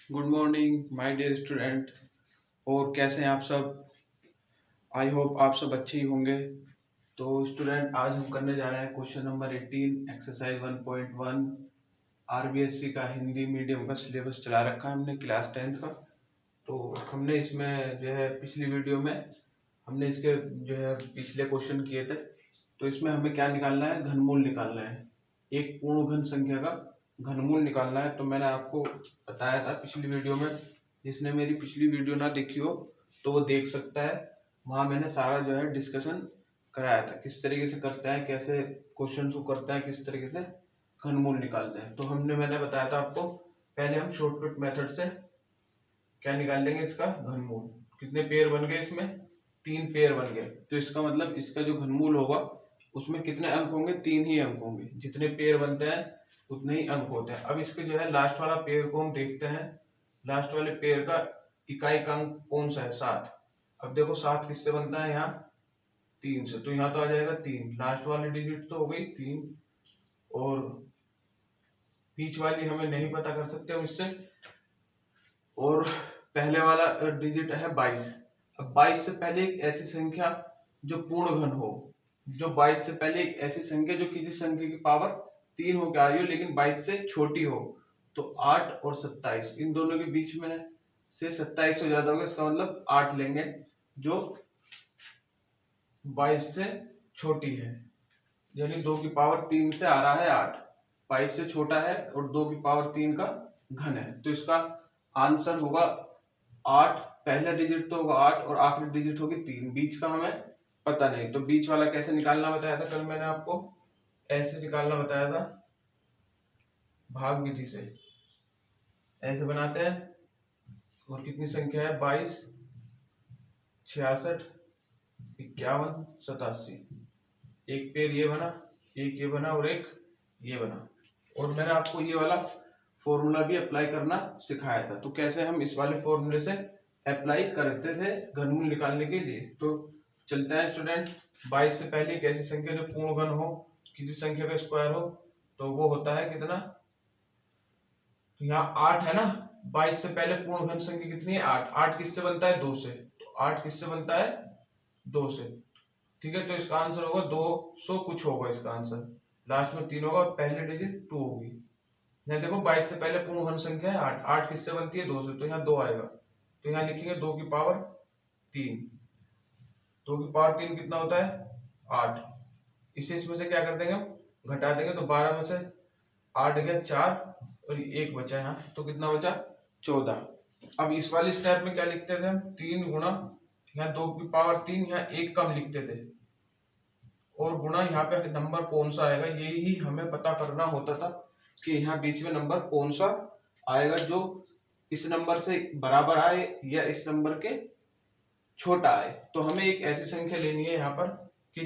Good morning my dear student. और कैसे हैं आप सब? आई होप आप सब अच्छे ही होंगे। तो स्टूडेंट, आज हम करने जा रहे हैं क्वेश्चन नंबर 18 एक्सरसाइज 1.1 आरबीएससी का हिंदी मीडियम का सिलेबस चला रखा है हमने क्लास 10th का। तो हमने इसमें जो है पिछली वीडियो में हमने इसके जो है पिछले क्वेश्चन किए थे। तो इसमें हमें क्या निकालना है? घनमूल निकालना है। एक पूर्ण घन संख्या का घनमूल निकालना है। तो मैंने आपको बताया था पिछली वीडियो में, जिसने मेरी पिछली वीडियो ना देखी हो तो वो देख सकता है। वहां मैंने सारा जो है डिस्कशन कराया था, किस तरीके से करते हैं, कैसे क्वेश्चन को करते हैं, किस तरीके से घनमूल निकालते हैं। तो मैंने बताया था आपको, पहले हम शॉर्टकट मेथड से क्या निकाल लेंगे, इसका घनमूल। कितने पेयर बन गए इसमें? 3 पेयर बन गए। तो इसका मतलब इसका जो घनमूल होगा उसमें कितने अंक होंगे? 3 ही अंक होंगे। जितने पेयर बनते हैं उतने ही अंक होते हैं। अब इसके जो है लास्ट वाला पेयर को हम देखते हैं। लास्ट वाले पेयर का इकाई का अंक कौन सा है? 7। अब देखो 7 किससे बनता है? यहाँ 3 से। तो यहाँ तो आ जाएगा 3। लास्ट वाली डिजिट तो हो गई 3, और बीच वाली हमें नहीं पता कर सकते हम इससे। और पहले वाला डिजिट है 22। अब 22 से पहले एक ऐसी संख्या जो पूर्ण घन हो, जो 22 से पहले एक ऐसी संख्या जो किसी संख्या की पावर 3 होकर आ रही हो लेकिन 22 से छोटी हो। तो 8 और 27, इन दोनों के बीच में से 27 से ज्यादा होगा, इसका मतलब 8 लेंगे जो 22 से छोटी है। यानी 2 की पावर 3 से आ रहा है 8, 22 से छोटा है और 2 की पावर 3 का घन है। तो इसका आंसर होगा 8। पहला डिजिट तो होगा 8 और आखिरी डिजिट होगी 3। बीच का हमें पता नहीं। तो बीच वाला कैसे निकालना बताया था कल मैंने आपको? ऐसे निकालना बताया था, भाग विधि से ऐसे बनाते हैं। और कितनी संख्या है? 22, 66, 51, 87। एक पेयर ये बना, एक ये बना और एक ये बना। और मैंने आपको ये वाला फॉर्मूला भी अप्लाई करना सिखाया था। तो कैसे हम इस वाले फॉर्मूले से अप्लाई करते थे घनमूल निकालने के लिए। तो चलते हैं स्टूडेंट। 22 से पहले एक ऐसी संख्या जो पूर्ण घन हो, किसी संख्या का स्क्वायर हो, तो वो होता है कितना? तो यहाँ 8 है ना। 22 से पहले पूर्ण घन संख्या कितनी है? 8। 8 किससे बनता है? 2 से। तो 8 किससे बनता है? 2 से। ठीक है, तो इसका आंसर होगा 200 कुछ होगा इसका आंसर। लास्ट में 3 होगा, पहले डिजिट 2 होगी। यहाँ देखो 22 से पहले पूर्ण घन संख्या है 8। 8 किससे बनती है? 2 से। तो यहाँ 2 आएगा। तो यहाँ लिखेंगे 2 की पावर 3। 2 की पावर 3 कितना होता है? 8। इसे इसमें से क्या कर देंगे हम? घटा देंगे। तो 12 में से 8 गया 4 और 1 बचा यहाँ। तो कितना बचा? 14। अब इस वाले स्टेप में क्या लिखते थे हम? 3 गुणा, यहाँ 2 की पावर 3, यहाँ 1 कम लिखते थे, और गुणा यहाँ पे नंबर कौन सा आएगा यही हमें पता करना होता था कि यहाँ बीच में नंबर कौन सा आएगा जो इस नंबर से बराबर आए या इस नंबर के छोटा आए। तो हमें एक ऐसी संख्या लेनी है यहाँ पर कि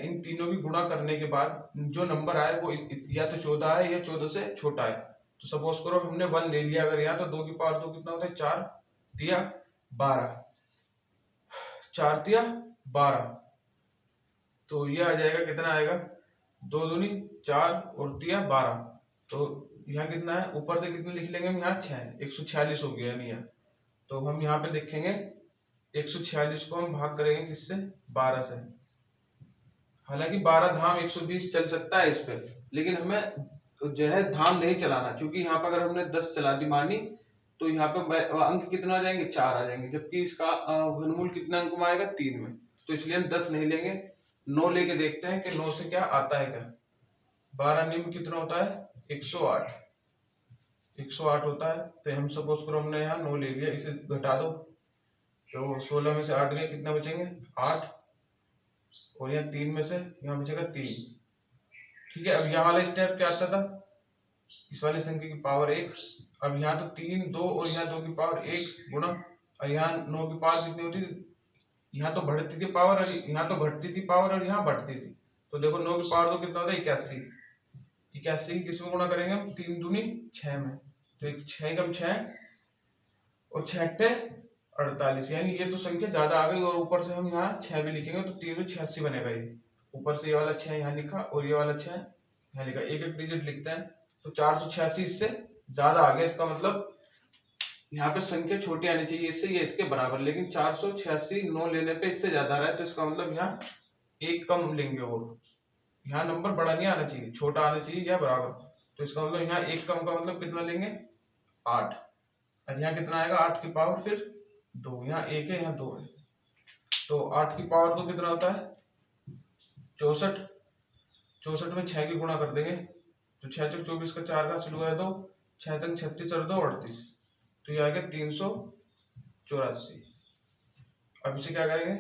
इन तीनों की गुणा करने के बाद जो नंबर आए वो या तो 14 है या 14 से छोटा है। तो सपोज करो हमने 1 ले लिया अगर यहाँ, तो 2 की पावर 2 कितना होता है? 4 दिया 12, 4 दिया 12। तो ये आ जाएगा, कितना आएगा? 2 दूनी 4 और दिया 12। तो यहाँ कितना है? ऊपर से कितने लिख लेंगे हम? यहाँ 6, 146 हो गया यहाँ। तो हम यहाँ पे देखेंगे 146 को हम भाग करेंगे किससे? 12 से। हालांकि 12 धाम 120 चल सकता है इस पे, लेकिन हमें जो है धाम नहीं चलाना, क्योंकि यहाँ पे अगर हमने 10 चला दी मानी तो यहाँ पे अंक कितना आ जाएंगे? 4 आ जाएंगे, जबकि इसका घनमूल कितना अंक में आएगा? 3 में। तो इसलिए हम 10 नहीं लेंगे, 9 लेके देखते हैं कि 9 से क्या आता है क्या। 12 निम्न कितना होता है? 108। 108 होता है। तो हम सपोज करो हमने यहाँ 9 ले लिया, इसे घटा दो। तो 16 में से 8 गए, कितना बचेंगे? 8। और यहाँ 3 में से यहाँ बचेगा 3। ठीक है, अब यहाँ वाला स्टेप क्या आता था? इस वाली संख्या की पावर 1। अब यहाँ तो 3, 2 और यहाँ 2 की पावर 1 गुणा, और यहाँ 9 की पावर कितनी होती थी? यहाँ तो बढ़ती थी पावर और यहाँ तो घटती थी पावर और यहाँ बढ़ती थी। तो देखो 9 की पावर 2 कितना होता है? 81। 81 की किसमें गुणा करेंगे हम? 3 दूनी 6 में। तो 6 कम 6 और 6 48, यानी ये तो संख्या ज्यादा आ गई। और ऊपर से हम यहाँ 6 भी लिखेंगे तो 386 बनेगा ये। ऊपर से ये वाला 6 यहाँ लिखा और ये वाला 6 यहाँ लिखा, एक एक डिजिट लिखते हैं। तो 486 इससे ज्यादा आ गया। इसका मतलब यहाँ पे संख्या छोटी आनी चाहिए इससे, ये इसके बराबर, लेकिन 486 9 लेने पे इससे ज्यादा आ रहा है, तो इसका मतलब यहाँ एक कम लेंगे, और यहाँ नंबर बड़ा नहीं आना चाहिए, छोटा आना चाहिए या बराबर। तो इसका मतलब यहाँ एक कम का मतलब कितना लेंगे 8, और यहाँ कितना आएगा 8 की पावर फिर 2, यहाँ 1 है यहाँ 2 है, तो 8 की पावर 2 कितना होता है 64, 64 में 6 की गुणा कर देंगे, तो 6 चौक 24 का 4 का हासिल हुआ है 2, 6 तक 36 और 2 38, तो ये आ गया 384। अब इसे क्या करेंगे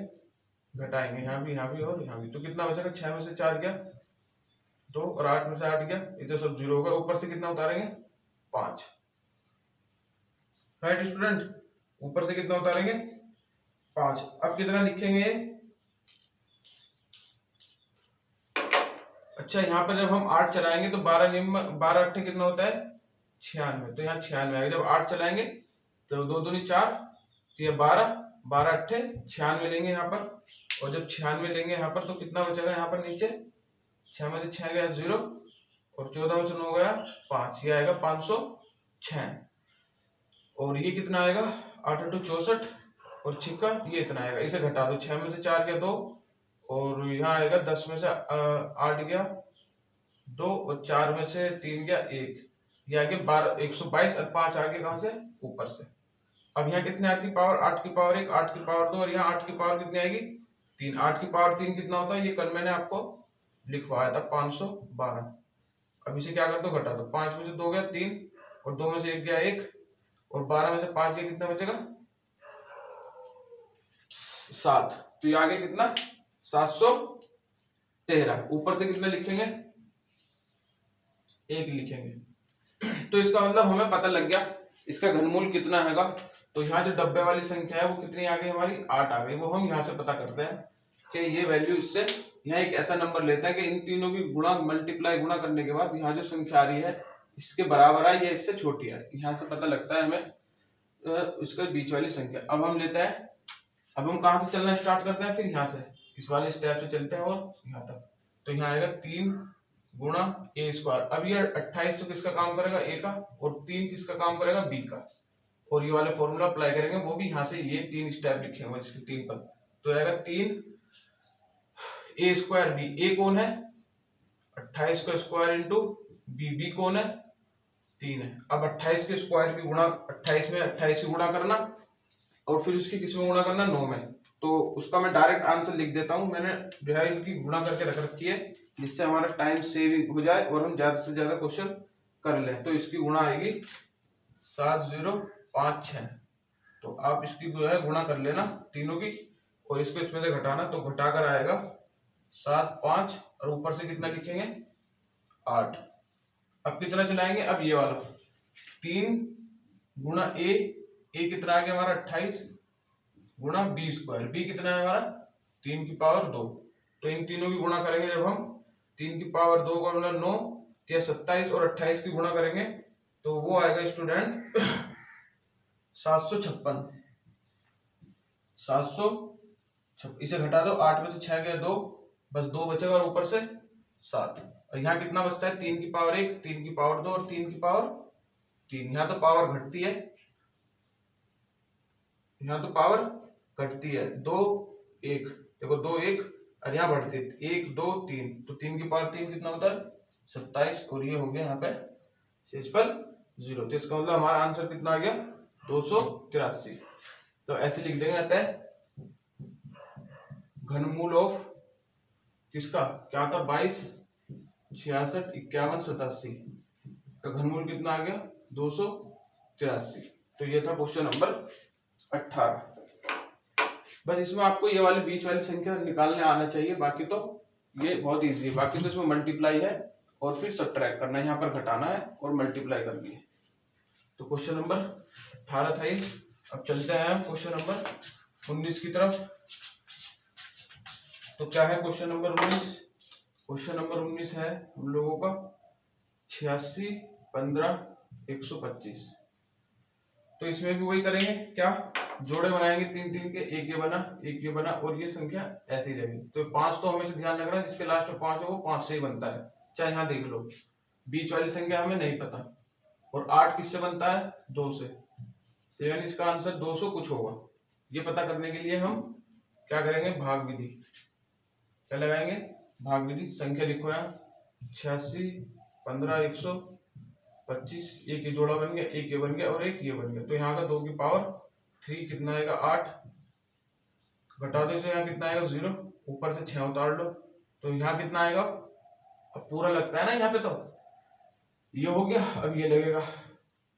घटाएंगे, यहाँ भी और यहाँ भी, तो कितना बचेगा 6 में से 4 गया 2 और 8 में से 8 गया, इधर सब जीरो होगा, ऊपर से कितना उतारेंगे 5, राइट स्टूडेंट, ऊपर से कितना उतारेंगे 5। अब कितना लिखेंगे, अच्छा यहाँ पर जब हम 8 चलाएंगे तो 12 अट्ठे कितना होता है 96, तो यहाँ 96 आएगा, जब 8 चलाएंगे तो 2 दूनी 4, तो ये 12 अट्ठे 96 लेंगे यहाँ पर, और जब 96 लेंगे यहाँ पर तो कितना बचेगा यहाँ पर नीचे, 6 में से 6 गया 0 और 14 में से 9 गया 5, ये आएगा 506, और ये कितना आएगा 8 8 64 और 6 का ये इतना आएगा, इसे घटा दो, 6 में से 4 गया 2 और यहाँ आएगा 10 में से 8 गया 2 और 4 में से 3 गया 1, ये आगे 122 और 5 आगे कहां से ऊपर से। अब यहाँ कितने आती पावर 8 की पावर 1 8 की पावर 2 और यहाँ 8 की पावर कितनी आएगी 3, 8 की पावर 3 कितना होता है, ये कल मैंने आपको लिखवाया था 512। अब इसे क्या कर दो घटा दो, 5 में से 2 गया 3 और 2 में से 1 गया 1 और 12 में से 5 गया कितना बचेगा 7, तो ये आगे कितना 713, ऊपर से कितने लिखेंगे 1 लिखेंगे, तो इसका मतलब हमें पता लग गया इसका घनमूल कितना हैगा। तो यहाँ जो डब्बे वाली संख्या है वो कितनी आ गई हमारी 8 आ गई, वो हम यहाँ से पता करते हैं कि ये वैल्यू इससे यहाँ एक ऐसा नंबर लेता है कि इन तीनों की गुणा मल्टीप्लाई गुणा करने के बाद यहाँ जो संख्या आ रही है इसके बराबर है या इससे छोटी है, यहाँ से पता लगता है हमें इसका बीच वाली संख्या। अब हम लेते हैं, अब हम कहाँ से चलना स्टार्ट करते हैं, फिर यहाँ से इस वाले स्टेप से चलते हैं और यहाँ तक, तो यहाँ आएगा 3 गुणा ए स्क्वायर। अब ये 28 तो किसका काम करेगा ए का, और 3 किसका काम करेगा बी का, और ये वाले फॉर्मूला अप्लाई करेंगे, वो भी यहाँ से ये 3 स्टेप लिखे हुए इसके 3 पर, तो आएगा 3 ए स्क्वायर बी, ए कौन है 28 का स्क्वायर इंटू बी कौन है 3 है। अब 28 के स्क्वायर की गुणा 28 में 28 की गुणा करना और फिर उसकी किस में गुणा करना 9 में, तो उसका मैं डायरेक्ट आंसर लिख देता हूं, मैंने जो है इनकी गुणा करके रख रखी है जिससे हमारा टाइम सेव हो जाए और हम ज्यादा से ज्यादा क्वेश्चन कर लें। तो इसकी गुणा आएगी 7056, तो आप इसकी जो है गुणा कर लेना तीनों की और इसको इसमें से घटाना, तो घटाकर आएगा 7 5 और ऊपर से कितना लिखेंगे 8। अब कितना चलाएंगे, अब ये वाला 3 गुणा ए कितना आ गया हमारा 28 गुणा बी स्क्वायर, बी कितना है हमारा 3 की पावर 2, तो इन तीनों की गुणा करेंगे जब हम 3 की पावर 2 का मतलब 9 या 27 और 28 की गुणा करेंगे तो वो आएगा स्टूडेंट 756, 756, इसे घटा दो 8 में से 6 गया 2, बस 2 बचेगा और ऊपर से 7, और यहाँ कितना बचता है 3 की पावर 1 3 की पावर 2 और 3 की पावर 3, यहाँ तो पावर घटती है, यहाँ तो पावर घटती है 2 1, देखो 2 1 और यहाँ बढ़ती है 1 2 3, तो 3 की पावर 3 कितना होता है 27, और ये हो गया यहाँ पे शेषफल 0, तो इसका मतलब हमारा आंसर कितना आ गया 283। तो ऐसे लिख देंगे, अतः घनमूल ऑफ किसका क्या था 22 66 51 87 का घनमूल कितना आ गया 283। तो ये था क्वेश्चन नंबर 18। बस इसमें आपको ये वाली बीच वाली संख्या निकालने आना चाहिए, बाकी तो ये बहुत इजी है, बाकी तो इसमें मल्टीप्लाई है और फिर सब्ट्रैक्ट करना है, यहाँ पर घटाना है और मल्टीप्लाई करनी है। तो क्वेश्चन नंबर 18 था ये। अब चलते हैं क्वेश्चन नंबर 19 की तरफ। तो क्या है क्वेश्चन नंबर 19? क्वेश्चन नंबर 19 है हम लोगों का 86 15 125। तो इसमें भी वही करेंगे, क्या जोड़े बनाएंगे 3 3 के, एक ये बना और ये संख्या ऐसी रहेगी। तो 5 तो हमेशा ध्यान रखना जिसके लास्ट में 5 हो वो 5 से ही बनता है, चाहे यहाँ देख लो बीच वाली संख्या हमें नहीं पता। और 8 किससे बनता है 2 से, तो यानी इसका आंसर 200 कुछ होगा। ये पता करने के लिए हम क्या करेंगे, भाग विधि। क्या लगाएंगे, भाग विधि। संख्या लिखो यहाँ 86, 15, 125, एक ये जोड़ा बन गया, एक ये बन गया और एक ये बन गया। तो यहाँ का 2 की पावर 3 कितना आएगा 8, घटा दो इसे, यहाँ कितना आएगा 0, ऊपर से 6 उतार लो तो यहाँ कितना आएगा। अब पूरा लगता है ना यहाँ पे, तो ये हो गया। अब ये लगेगा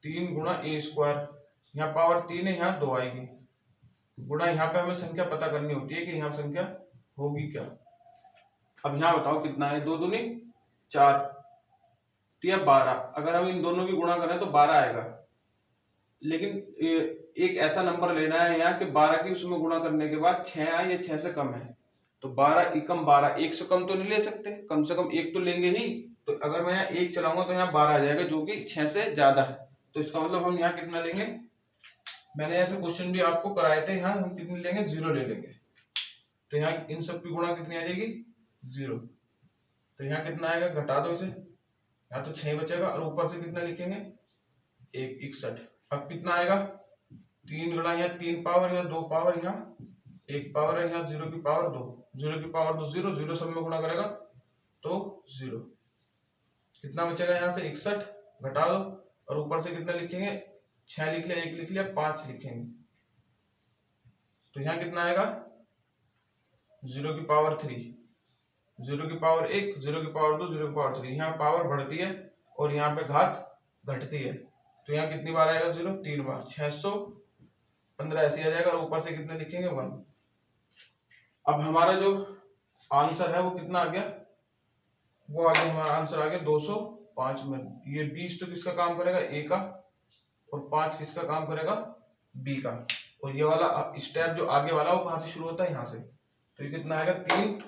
3 गुणा a स्क्वायर, यहाँ पावर 3 है, यहाँ 2 आएगी, गुणा यहाँ पे हमें संख्या पता करनी होती है कि यहाँ संख्या होगी क्या। अब यहाँ बताओ कितना है, 2 दूनी 4, तो 12। अगर हम इन दोनों की गुणा करें तो 12 आएगा, लेकिन एक ऐसा नंबर लेना है यहाँ कि 12 की उसमें गुणा करने के बाद 6 आए, या 6 से कम है। तो 12 एकम 12, एक से कम तो नहीं ले सकते, कम से कम एक तो लेंगे ही। तो अगर मैं यहाँ एक चलाऊंगा तो यहाँ 12 आ जाएगा, जो कि 6 से ज्यादा है। तो इसका मतलब हम यहाँ कितना लेंगे, मैंने ऐसे क्वेश्चन भी आपको कराए थे, यहाँ हम कितने लेंगे, 0 ले लेंगे। तो यहाँ इन सब की गुणा कितनी आ जाएगी, 0। तो यहाँ कितना आएगा, घटा दो इसे, यहाँ तो 6 बचेगा और ऊपर से कितना लिखेंगे 1, 61। अब कितना आएगा, 3 गुणा यहाँ 3 पावर, यहाँ 2 पावर, यहाँ 1 पावर है, यहाँ 0 की पावर 2, 0 की पावर 2 0, 0 सब में गुणा करेगा तो 0। कितना बचेगा, यहाँ से 61, घटा दो और ऊपर से कितना लिखेंगे, 6 लिख लिया, 1 लिख लिया, 5 लिखेंगे। तो यहाँ कितना आएगा, 0 की पावर 3, 0 की पावर 1, 0 की पावर 2, 0 की पावर 3। यहाँ पावर बढ़ती है और यहाँ पे घात घटती है। तो यहाँ कितनी बार आएगा 0, 3 बार, 615 ऐसे आ जाएगा और ऊपर से कितने लिखेंगे 1। अब हमारा जो आंसर है वो कितना आ गया, वो आ गया, हमारा आंसर आ गया 205 में। ये 20 तो किसका काम करेगा, ए का, और 5 किसका काम करेगा, बी का। और ये वाला स्टेप जो आगे वाला वो कहां से शुरू होता है, यहाँ से। तो ये कितना आएगा, 3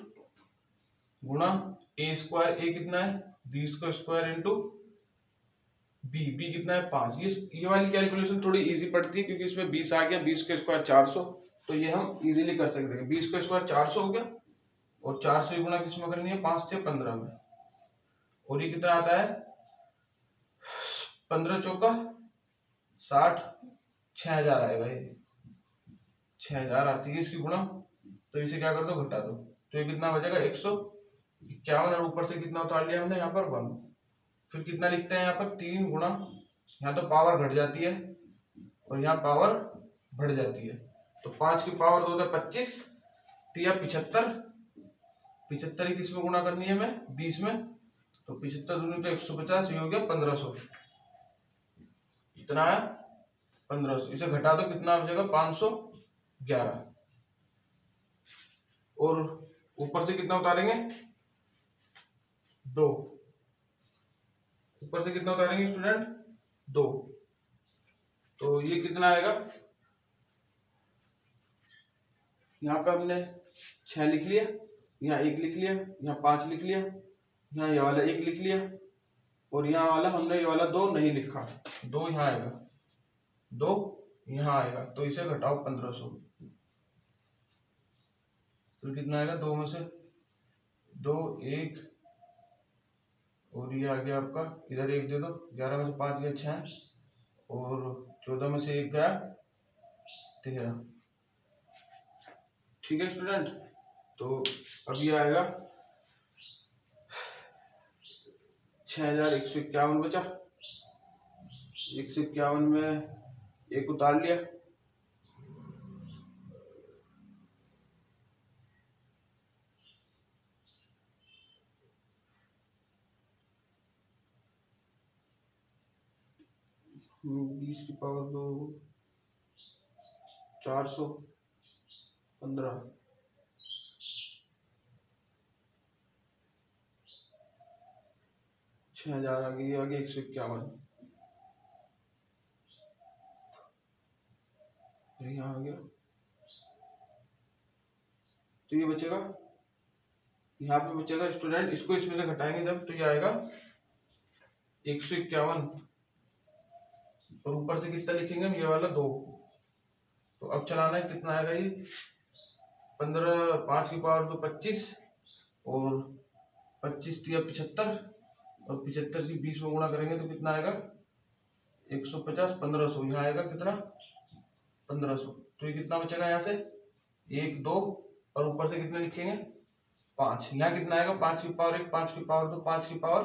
गुणा a स्क्वायर, a कितना है 20 का स्क्वायर इंटू बी कितना है 5। ये वाली कैलकुलेशन थोड़ी इजी पड़ती है क्योंकि इसमें 20 आ गया, 20 का स्क्वायर 400, तो ये हम इजीली कर सकते हैं। 20 का स्क्वायर 400 हो गया और 400 गुणा किसमें करनी है, 5 से 15 में। और ये कितना आता है, 15 चौका 60, 6000 आएगा, ये 6000 आती है इसकी गुणा। तो इसे क्या कर दो, घटा दो, तो ये कितना बचेगा 151, और ऊपर से कितना उतार लिया हमने यहाँ पर 1। फिर कितना लिखते हैं यहाँ पर, 3 गुणा, यहाँ तो पावर घट जाती है और यहाँ पावर बढ़ जाती है। तो 5 की पावर 2 है 25, 75, 75 किस में गुणा करनी है हमें, 20 में। तो 75 दूनी तो 150, ये हो गया 1500। इतना है 1500, इसे घटा दो कितना बचेगा 511। और ऊपर से कितना उतारेंगे 2, ऊपर से कितना उतारेंगे स्टूडेंट 2। तो ये कितना आएगा, यहाँ पे हमने 6 लिख लिया, यहाँ 1 लिख लिया, यहाँ 5 लिख लिया, यहाँ ये वाला 1 लिख लिया, और यहाँ वाला हमने ये वाला 2 नहीं लिखा, 2 यहाँ आएगा, 2 यहाँ आएगा। तो इसे घटाओ 1500, तो कितना आएगा, 2 में से 2 1, और ये आ गया आपका, इधर 1 दे दो, 11 में से 5 गया 6, और 14 में से 1 गया 13। ठीक है स्टूडेंट, तो अब ये आएगा 6151 बचा, 151 में 1 उतार लिया, बीस की पावर 2, 415, 6000 आ गई, आगे 151, यहाँ आ गया। तो ये बचेगा, यहाँ पे बचेगा स्टूडेंट, इसको इसमें से घटाएंगे जब, तो ये आएगा 151, और ऊपर से कितना लिखेंगे हम, ये वाला 2। तो अब चलाना है, कितना आएगा ये 15, 5 की पावर 2 25, और 25 दिया 75, और 75 की 20 में गुणा करेंगे तो कितना आएगा 150, 1500, यहाँ आएगा कितना 1500। तो ये कितना बचेगा यहाँ से 1 2 और ऊपर से कितना लिखेंगे 5। यहाँ कितना आएगा 5 की पावर 1 5 की पावर 2 5 की पावर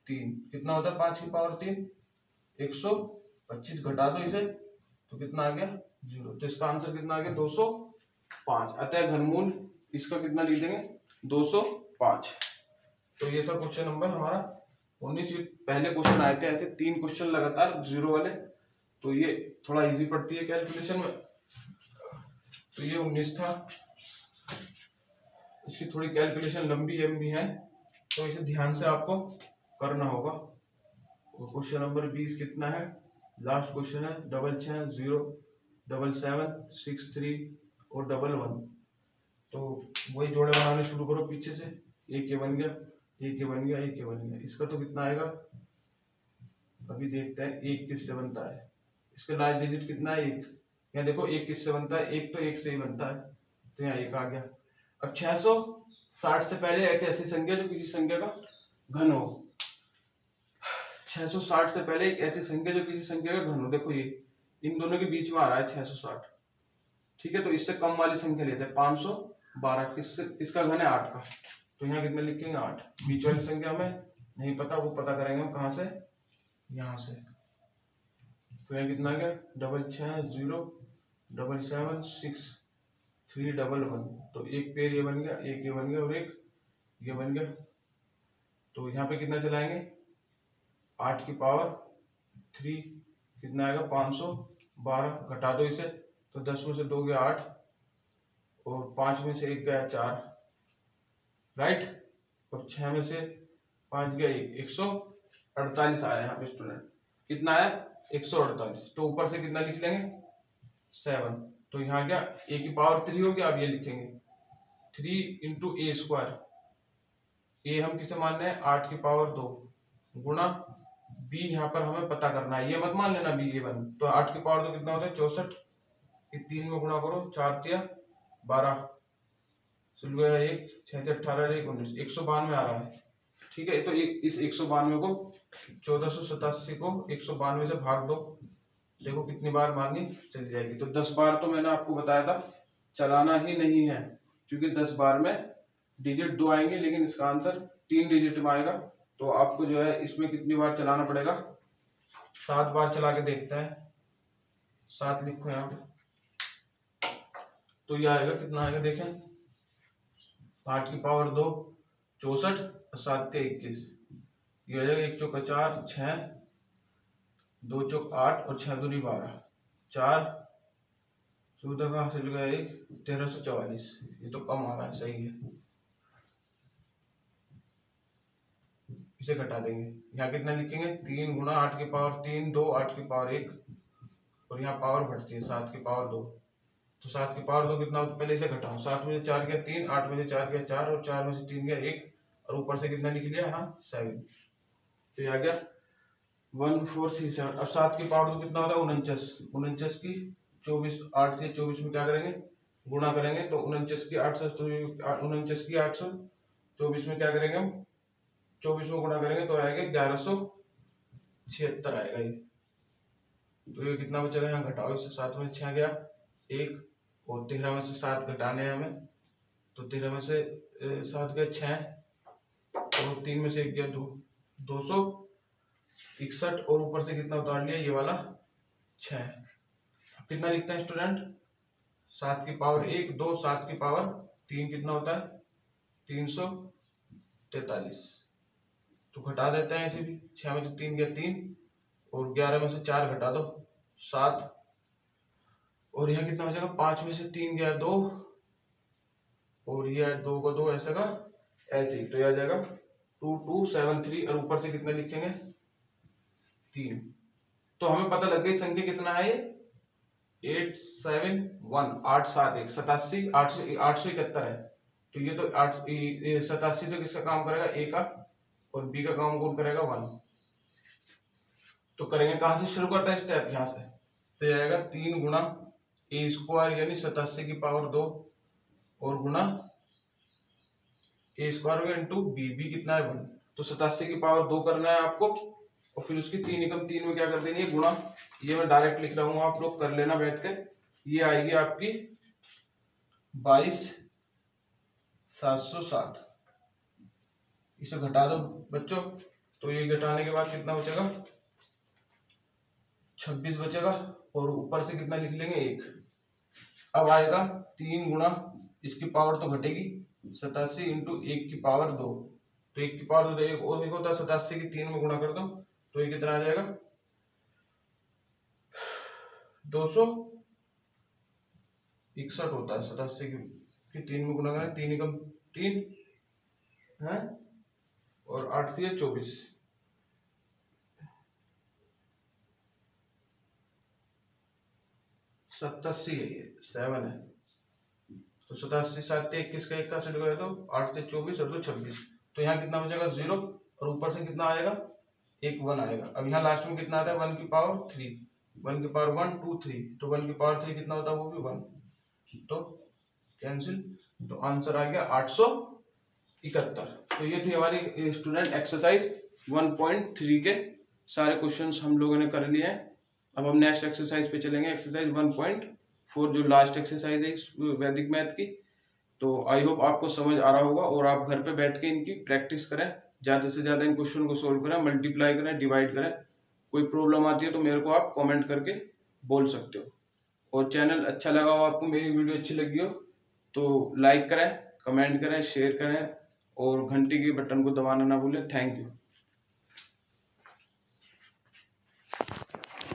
3 कितना होता है 5 की पावर 3 125। घटा दो इसे तो कितना आ गया 0। तो इसका आंसर कितना आ गया 205। अतः घनमूल इसका कितना लिख देंगे 205। तो ये सब क्वेश्चन नंबर हमारा 19। पहले क्वेश्चन आए थे ऐसे 3 क्वेश्चन लगातार जीरो वाले, तो ये थोड़ा इजी पड़ती है कैलकुलेशन में। तो ये 19 था, इसकी थोड़ी कैलकुलेशन लंबी है, तो इसे ध्यान से आपको करना होगा। और क्वेश्चन नंबर 20 कितना है, लास्ट क्वेश्चन है 660 77 63 और 11। तो वही जोड़े बनाने शुरू करो पीछे से। एक ये बन गया, एक ये बन गया, एक ये बन गया। इसका तो कितना आएगा अभी देखते हैं। 1 किससे बनता है, इसका लास्ट डिजिट कितना है 1। यहाँ देखो 1 किससे बनता है, 1 तो 1 से ही बनता है, तो यहाँ 1 आ गया। अब 660 से पहले एक ऐसी संख्या जो किसी संख्या का घन हो। 660 से पहले एक ऐसी संख्या जो किसी संख्या का घन हो। देखो ये इन दोनों के बीच में आ रहा है 660, ठीक है। तो इससे कम वाली संख्या लेते हैं 512। किसका घन है 8 का, तो यहाँ कितना लिखेंगे 8। बीच वाली संख्या हमें नहीं पता, वो पता करेंगे हम कहाँ से, यहाँ से। तो यहाँ कितना आ गया 660 77 63 11। तो एक पेड़ ये बन गया, एक ये बन गया और एक ये बन गया। तो यहाँ पे कितना चलाएंगे 8 की पावर 3 कितना आएगा 512। घटा दो इसे तो 10 में से 2 गया 8 और 5 में से 1 गया 4, राइट। और 6 में से 5 गया 1, 148 आया यहाँ पे स्टूडेंट। कितना आया 148। तो ऊपर से कितना लिख लेंगे 7। तो यहाँ क्या a की पावर 3 हो गया। अब ये लिखेंगे 3 इंटू ए स्क्वायर। ए हम किसे मान रहे हैं 8 की पावर 2 गुणा b यहाँ पर हमें पता करना है, ये मत मान लेना b A1। तो 8 की पावर 2 कितना होता है 64। 3 में गुणा करो 4 तिया 12 सुल गया 1 6 18 1 19 192 आ रहा है, ठीक है। तो इस 192 को 1487 को 192 से भाग दो। देखो कितनी बार मारनी चली जाएगी। तो 10 बार तो मैंने आपको बताया था चलाना ही नहीं है, क्योंकि 10 बार में डिजिट 2 आएंगे, लेकिन इसका आंसर 3 डिजिट में आएगा। तो आपको जो है इसमें कितनी बार चलाना पड़ेगा 7 बार चला के देखते हैं। 7 लिखो यहाँ पे। तो ये आएगा कितना आएगा देखें 8 की पावर 2 64 और 7 ते 21। ये हो जाएगा 1 चौका 4 6 2 चौक 8 और 6 दूनी 12 4 14 का हासिल गया 1 1344। ये तो कम आ रहा है, सही है। इसे घटा देंगे, यहाँ कितना लिखेंगे 3 गुणा 8 की पावर 3 2 8 की पावर 1 और यहाँ पावर बढ़ती है 7 की पावर 2। तो 7 की पावर 2 कितना, पहले इसे घटाओ। 7 में से 4 गया 3, 8 में से 4 गया 4 और 4 में से 3 गया 1 और ऊपर से कितना लिख लिया यहाँ 7। तो ये आ गया 1437। अब 7 की पावर 2 कितना होता है 49। 49 की 24 8 से 24 में क्या करेंगे गुणा करेंगे। तो 49 की 8 से 49 की 800 24 में क्या करेंगे हम 24 में गुणा करेंगे तो आएगा 1176 आएगा ये। तो ये कितना बचेगा यहाँ घटाओ इसे। 7 में 6 गया 1 और 13 में से 7 घटाने हैं हमें। तो 13 में से 7 गया 6 और 3 में से 1 गया 2 261 और ऊपर से कितना उतार लिया ये वाला 6। कितना लिखता है स्टूडेंट 7 की पावर 1 2 7 की पावर 3 कितना होता है 343। तो घटा देते हैं इसे भी। 6 में से 3 गया 3 और 11 में से 4 घटा दो 7 और यहाँ कितना हो जाएगा 5 में से 3 गया 2 और ये 2 को 2 ऐसे का ऐसे ही। तो यह आ जाएगा 2273 और ऊपर से कितना लिखेंगे 3। तो हमें पता लग गई संख्या कितना है ये 871 871 87 871 है। तो ये तो 87 तो किसका काम करेगा ए का और बी का काम कौन करेगा 1। तो करेंगे कहां से शुरू करता है स्टेप यहां से। तो ये आएगा 3 गुणा ए स्क्वायर यानी 87 की पावर 2 और गुणा ए स्क्वायर हो गया इंटू बी। बी कितना है 1। तो 87 की पावर 2 करना है आपको और फिर उसकी 3 एकम 3 में क्या कर देनी है गुणा। ये मैं डायरेक्ट लिख रहा हूँ, आप लोग कर लेना बैठ के। ये आएगी आपकी 22,707। इसे घटा दो बच्चों, तो ये घटाने के बाद कितना बचेगा, 26 बचेगा, और ऊपर से कितना लिख लेंगे 1। अब आएगा 3 गुणा, इसकी पावर तो घटेगी, 87 इंटू 1 की पावर 2, तो 1 की पावर 2, एक और लिखो था 87 की 3 में गुणा कर दो, तो ये कितना आ जाएगा 261 होता है। 87 की 3 में गुणा करें, 3 एकम 3 है, और 8 3 24, 87 है, ये 7 है, तो 87 7 21 का 1 से डिवाइड दो, 8 से 24 और 2 26, तो यहाँ कितना बचेगा 0, और ऊपर से कितना आएगा, एक 1 आएगा। अब यहाँ लास्ट में कितना आता है, 1 की पावर 3, 1 की पावर 1 2 3, तो 1 की पावर 3 कितना होता है, वो भी 1, तो कैंसिल, तो आंसर आ गया 871। तो ये थी हमारी स्टूडेंट एक्सरसाइज 1.3 के सारे क्वेश्चंस हम लोगों ने कर लिए हैं। अब हम नेक्स्ट एक्सरसाइज पे चलेंगे, एक्सरसाइज 1.4 जो लास्ट एक्सरसाइज है इस वैदिक मैथ की। तो आई होप आपको समझ आ रहा होगा, और आप घर पे बैठ के इनकी प्रैक्टिस करें, ज़्यादा से ज़्यादा इन क्वेश्चन को सोल्व करें, मल्टीप्लाई करें, डिवाइड करें। कोई प्रॉब्लम आती है तो मेरे को आप कमेंट करके बोल सकते हो। और चैनल अच्छा लगा हो आपको, मेरी वीडियो अच्छी लगी हो तो लाइक करें, कमेंट करें, शेयर करें, और घंटी के बटन को दबाना ना भूलें। Thank you.